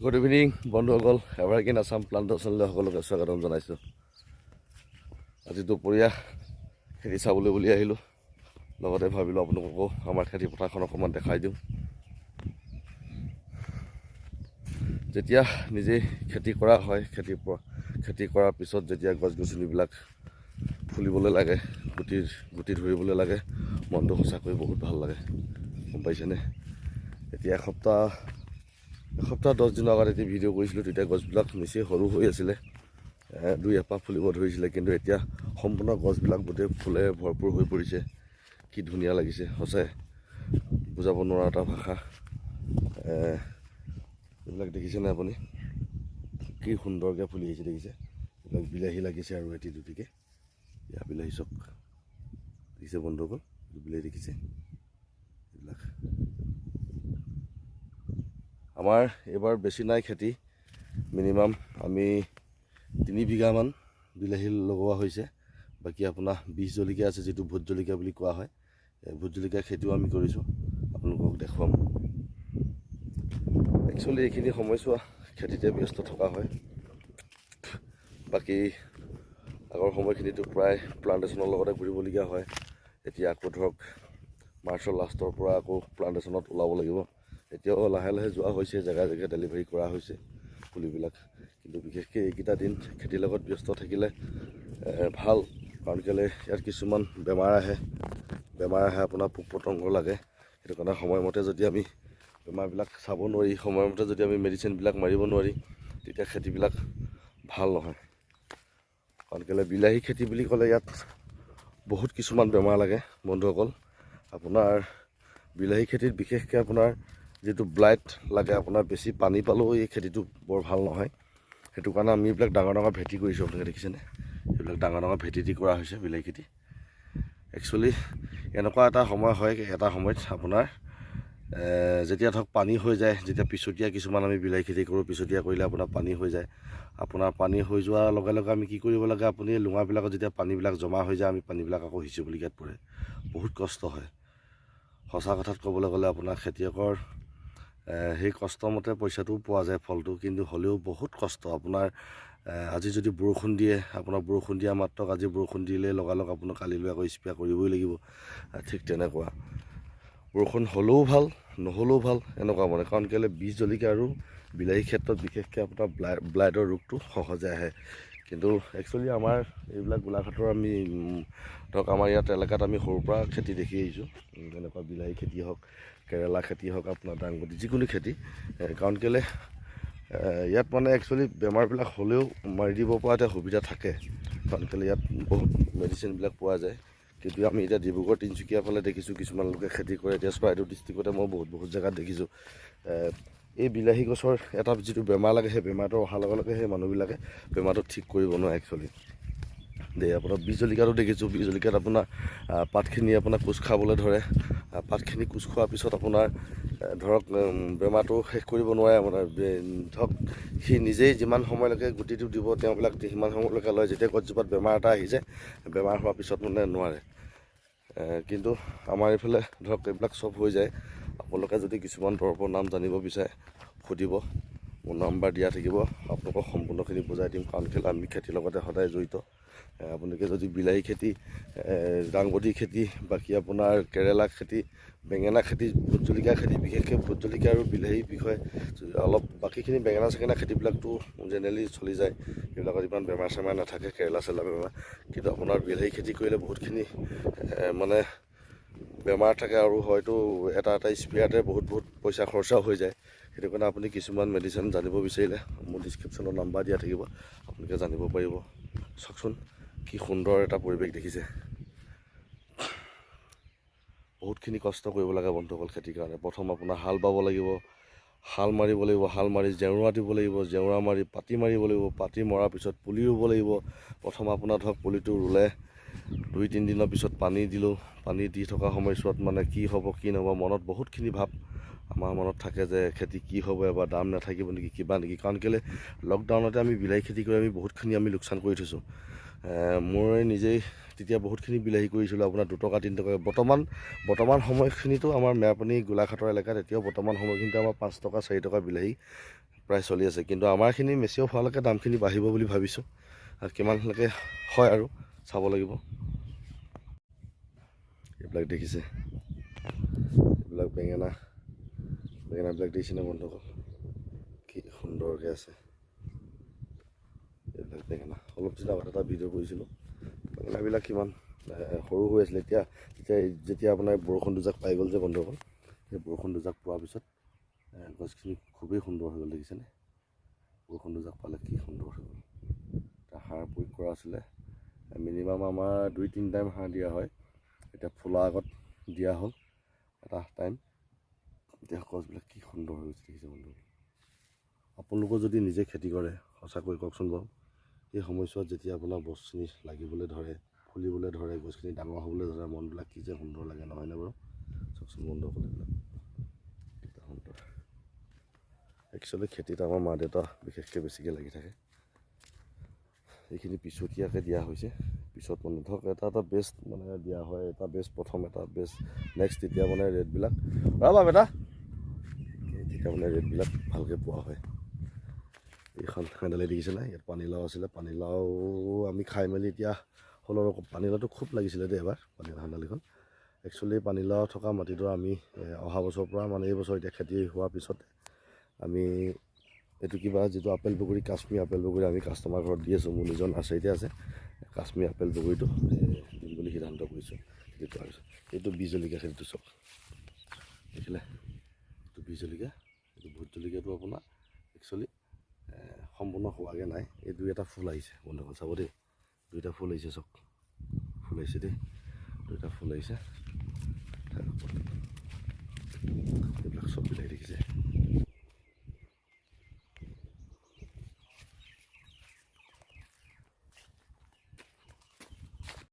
Good evening বন্ধুসকল, evergreen Assam প্লাণ্টেশ্যনলৈ সকলোকে স্বাগতম জনাইছোঁ। আজি দুপৰীয়া খেতি চাবলৈ বুলি আহিলোঁ, লগতে ভাবিলোঁ আপোনালোককো আমাৰ খেতি পথাৰখন অকণমান দেখাই দিওঁ। যেতিয়া নিজেই খেতি কৰা হয়, খেতি কৰাৰ পিছত যেতিয়া গছ গছনিবিলাক ফুলিবলৈ লাগে, গুটি ধৰিবলৈ লাগে, মনটো সঁচাকৈ বহুত ভাল লাগে, গম পাইছেনে? এতিয়া এসপ্তাহ 10 দিনৰ আগত এটি ভিডিঅ' কৰিছিলোঁ, তেতিয়া গছবিলাক নিচেই সৰু হৈ আছিলে, 2 এপাহ ফুলিব ধৰিছিলে, কিন্তু এতিয়া সম্পূৰ্ণ গছবিলাক গোটেই ফুলে ভৰপূৰ হৈ পৰিছে। কি ধুনীয়া লাগিছে, সঁচাই বুজাব নোৱাৰা এটা ভাষা। এইবিলাক দেখিছেনে আপুনি? কি সুন্দৰকৈ ফুলি আহিছে, দেখিছে? এইবিলাক বিলাহী লাগিছে আৰু এটি দুটিকৈ, ইয়াৰ বিলাহী চব দেখিছে বন্ধুসকল, বিলাহী দেখিছে? এইবিলাক আমাৰ এইবাৰ বেছি নাই খেতি, মিনিমাম আমি 3 বিঘামান বিলাহী লগোৱা হৈছে। বাকী আপোনাৰ 20 জলকীয়া আছে, যিটো ভোট জলকীয়া বুলি কোৱা হয়। ভোট জলকীয়া খেতিও আমি কৰিছোঁ, আপোনালোকক দেখুৱাম। একচুৱেলি এইখিনি সময়ছোৱা খেতিতে ব্যস্ত থকা হয়। বাকী আগৰ সময়খিনিতো প্ৰায় প্লাণ্টেশ্যনৰ লগতে ঘূৰিবলগীয়া হয়। এতিয়া আকৌ ধৰক মাৰ্চৰ লাষ্টৰ পৰা আকৌ প্লাণ্টেশ্যনত ওলাব লাগিব। এতিয়াও লাহে লাহে যোৱা হৈছে, জেগাই জেগাই ডেলিভাৰী কৰা হৈছে পুলিবিলাক। কিন্তু বিশেষকৈ এইকেইটা দিন খেতিৰ লগত ব্যস্ত থাকিলে ভাল, কাৰণ কেলৈ ইয়াত কিছুমান বেমাৰ আহে আপোনাৰ পোক পতংগ লাগে। সেইটো কাৰণে সময়মতে যদি আমি বেমাৰবিলাক চাব নোৱাৰি, সময়মতে যদি আমি মেডিচিনবিলাক মাৰিব নোৱাৰি, তেতিয়া খেতিবিলাক ভাল নহয়। কাৰণ কেলৈ বিলাহী খেতি বুলি ক'লে ইয়াত বহুত কিছুমান বেমাৰ লাগে বন্ধুসকল। আপোনাৰ বিলাহী খেতিত বিশেষকৈ আপোনাৰ যিটো ব্লাইট লাগে, আপোনাৰ বেছি পানী পালেও এই খেতিটো বৰ ভাল নহয়। সেইটো কাৰণে আমি এইবিলাক ডাঙৰ ডাঙৰ ভেটি কৰিছোঁ, আপোনালোকে দেখিছেনে? এইবিলাক ডাঙৰ ডাঙৰ ভেটি দি কৰা হৈছে বিলাহী খেতি। একচুৱেলি এনেকুৱা এটা সময় হয়, এটা সময়ত আপোনাৰ যেতিয়া ধৰক পানী হৈ যায়, যেতিয়া পিছতীয়া কিছুমান আমি বিলাহী খেতি কৰোঁ, পিছতীয়া কৰিলে আপোনাৰ পানী হৈ যায়। আপোনাৰ পানী হৈ যোৱাৰ লগে লগে আমি কি কৰিব লাগে, আপুনি লুঙাবিলাকত যেতিয়া পানীবিলাক জমা হৈ যায়, আমি পানীবিলাক আকৌ সিঁচিবলগীয়াত পৰে, বহুত কষ্ট হয়। সঁচা কথাত ক'বলৈ গ'লে আপোনাৰ খেতিয়কৰ সেই কষ্টমতে পইচাটোও পোৱা যায়, ফলটো, কিন্তু হ'লেও বহুত কষ্ট। আপোনাৰ আজি যদি বৰষুণ দিয়ে, আপোনাৰ বৰষুণ দিয়া মাত্ৰক আজি বৰষুণ দিলেই লগালগ আপোনাৰ কালিলৈ আকৌ স্প্ৰে কৰিবই লাগিব। ঠিক তেনেকুৱা বৰষুণ হ'লেও ভাল, নহ'লেও ভাল, এনেকুৱা মানে। কাৰণ কেলৈ 20 জলকীয়া আৰু বিলাহীৰ ক্ষেত্ৰত বিশেষকৈ আপোনাৰ ব্লাইটৰ ৰোগটো সহজে আহে। কিন্তু একচুৱেলি আমাৰ এইবিলাক গোলাঘাটৰ আমি ধৰক আমাৰ ইয়াত এলেকাত আমি সৰুৰ পৰা খেতি দেখি আহিছোঁ, যেনেকুৱা বিলাহী খেতি হওক, কেৰেলা খেতি হওক, আপোনাৰ দাংবডি, যিকোনো খেতি। কাৰণ কেলৈ ইয়াত মানে একচুৱেলি বেমাৰবিলাক হ'লেও মাৰি দিব পৰা এটা সুবিধা থাকে, কাৰণ কেলৈ ইয়াত বহুত মেডিচিনবিলাক পোৱা যায়। কিন্তু আমি এতিয়া ডিব্ৰুগড় তিনিচুকীয়া ফালে দেখিছোঁ কিছুমান লোকে খেতি কৰে। এতিয়া চৰাইদেউ ডিষ্ট্ৰিক্টতে মই বহুত জেগাত দেখিছোঁ এই বিলাহী গছৰ এটা যিটো বেমাৰ লাগে, সেই বেমাৰটো অহাৰ লগে লগে সেই মানুহবিলাকে বেমাৰটো ঠিক কৰিব নোৱাৰে একচুৱেলি দেই। আপোনাৰ 20 জলকীয়াটো দেখিছোঁ, 20 জলকীয়াত আপোনাৰ পাতখিনি আপোনাৰ কোচ খাবলৈ ধৰে। পাতখিনি কোচ খোৱাৰ পিছত আপোনাৰ ধৰক বেমাৰটো শেষ কৰিব নোৱাৰে। আপোনাৰ ধৰক সি নিজেই যিমান সময়লৈকে গুটিটো দিব, তেওঁবিলাক সিমান সময়লৈকে লয়। যেতিয়া গছজোপাত বেমাৰ এটা আহি যায়, বেমাৰ হোৱাৰ পিছত মানে নোৱাৰে। কিন্তু আমাৰ এইফালে ধৰক এইবিলাক চব হৈ যায়। আপোনালোকে যদি কিছুমান দৰৱৰ নাম জানিব বিচাৰে সুধিব, মোৰ নাম্বাৰ দিয়া থাকিব, আপোনালোকক সম্পূৰ্ণখিনি বুজাই দিম। কাৰণ কেলৈ আমি খেতিৰ লগতে সদায় জড়িত। আপোনালোকে যদি বিলাহী খেতি, দাংবডি খেতি, বাকী আপোনাৰ কেৰেলা খেতি, বেঙেনা খেতি, ভোট জলকীয়া খেতি, বিশেষকৈ ভোট জলকীয়া আৰু বিলাহীৰ বিষয়ে অলপ, বাকীখিনি বেঙেনা চেঙেনা খেতিবিলাকতো জেনেৰেলি চলি যায়, সেইবিলাকত ইমান বেমাৰ চেমাৰ নাথাকে, কেৰেলা চেৰেলা বেমাৰ। কিন্তু আপোনাৰ বিলাহী খেতি কৰিলে বহুতখিনি মানে বেমাৰ থাকে, আৰু হয়তো এটা স্প্ৰেয়াতে বহুত পইচা খৰচাও হৈ যায়। সেইটো কাৰণে আপুনি কিছুমান মেডিচিন জানিব বিচাৰিলে মোৰ ডিছক্ৰিপশ্যনত নাম্বাৰ দিয়া থাকিব, আপোনালোকে জানিব পাৰিব। চাওকচোন কি সুন্দৰ এটা পৰিৱেশ দেখিছে। বহুতখিনি কষ্ট কৰিব লাগে বন্ধুসকল খেতিৰ কাৰণে। প্ৰথম আপোনাৰ হাল বাব লাগিব, হাল মাৰিব লাগিব, হাল মাৰি জেওৰা দিব লাগিব, জেওৰা মাৰি পাতি মাৰিব লাগিব, পাতি মৰাৰ পিছত পুলি ৰুব লাগিব। প্ৰথম আপোনাৰ ধৰক পুলিটো ৰুলে 2-3 দিনৰ পিছত পানী দিলোঁ। পানী দি থকা সময়ছোৱাত মানে কি হ'ব কি নহ'ব, মনত বহুতখিনি ভাৱ আমাৰ মনত থাকে যে খেতি কি হ'ব, এবাৰ দাম নাথাকিব নেকি, কিবা নেকি। কাৰণ কেলৈ লকডাউনতে আমি বিলাহী খেতি কৰি আমি বহুতখিনি আমি লোকচান কৰি থৈছোঁ। মই নিজেই তেতিয়া বহুতখিনি বিলাহী কৰিছিলোঁ, আপোনাৰ 2 টকা 3 টকা। বৰ্তমান সময়খিনিতো আমাৰ মেৰাপানী গোলাঘাটৰ এলেকাত এতিয়াও বৰ্তমান সময়খিনিতো আমাৰ 5 টকা 4 টকা বিলাহী প্ৰায় চলি আছে, কিন্তু আমাৰখিনি মেচিঅ' হোৱালৈকে দামখিনি বাঢ়িব বুলি ভাবিছোঁ। আৰু কিমানলৈকে হয় আৰু চাব লাগিব। এইবিলাক দেখিছে, এইবিলাক বেঙেনাবিলাক দেখিছেনে বন্ধুসকল, কি সুন্দৰকৈ আছে এইবিলাক বেঙেনা। অলপ দিনৰ আগত এটা ভিডিঅ' কৰিছিলোঁ, বেঙেনাবিলাক কিমান সৰু হৈ আছিলে। যেতিয়া আপোনাৰ বৰষুণ দুজাক পাই গ'ল যে বন্ধুসকল, সেই বৰষুণ দুজাক পোৱাৰ পিছত গছখিনি খুবেই সুন্দৰ হৈ গ'ল, দেখিছেনে? বৰষুণ দুজাক পালে কি সুন্দৰ হৈ গ'ল। সাৰ প্ৰয়োগ কৰা আছিলে, মিনিমাম আমাৰ 2-3 টাইম সাৰ দিয়া হয়। এতিয়া ফুলাৰ আগত দিয়া হ'ল এটা টাইম। এতিয়া গছবিলাক কি সুন্দৰ হৈ গৈছে, দেখিছে বন্ধু? আপোনালোকৰ যদি নিজে খেতি কৰে, সঁচাকৈ কওকচোন বাৰু, এই সময়ছোৱাত যেতিয়া আপোনাৰ বস্তুখিনি লাগিবলৈ ধৰে, ফুলিবলৈ ধৰে, গছখিনি ডাঙৰ হ'বলৈ ধৰে, মনবিলাক কি যে সুন্দৰ লাগে, নহয়নে বাৰু? চাওকচোন বন্ধুসকল, এইবিলাক সুন্দৰ। একচুৱেলি খেতিত আমাৰ মা দেউতা বিশেষকৈ বেছিকৈ লাগি থাকে। এইখিনি পিছতীয়াকৈ দিয়া হৈছে, পিছত মানে ধৰক এটা বেষ্ট মানে দিয়া হয়, এটা বেষ্ট প্ৰথম, এটা বেষ্ট নেক্সট, তেতিয়া মানে ৰেটবিলাক বেটা তেতিয়া মানে ৰেটবিলাক ভালকৈ পোৱা হয়। এইখন এডালে দেখিছে নাই, ইয়াত পানীলাও আছিলে, পানীলাও আমি খাই মেলি এতিয়া হ'লেও পানীলাওটো খুব লাগিছিলে দেই এবাৰ, পানীলাও দালিখন। একচুৱেলি পানীলাও থকা মাটিটো আমি অহা বছৰৰ পৰা মানে এই বছৰ এতিয়া খেতি হোৱাৰ পিছত আমি এইটো কিবা যিটো আপেল বগৰী, কাশ্মীৰ আপেল বগৰী আমি কাষ্টমাৰ ঘৰত দি আছোঁ। মোৰ নিজৰ নাৰ্চাৰীতে আছে কাশ্মীৰ আপেল বগৰীটো, দিম বুলি সিদ্ধান্ত কৰিছোঁ। সেইটো তাৰপিছত এইটো বীজ জলকীয়া, সেইটো চব দেখিলে, এইটো বীজ জলকীয়া, এইটো ভোট জলকীয়াটো আপোনাৰ একচুৱেলি সম্পূৰ্ণ হোৱাগৈ নাই। এই দুই এটা ফুল আহিছে বন্ধুসকল, চাব দেই, দুইটা ফুল আহিছে, চব ফুল আহিছে দেই, দুইটা ফুল আহিছে। এইবিলাক চব বিলাহী দেখিছে।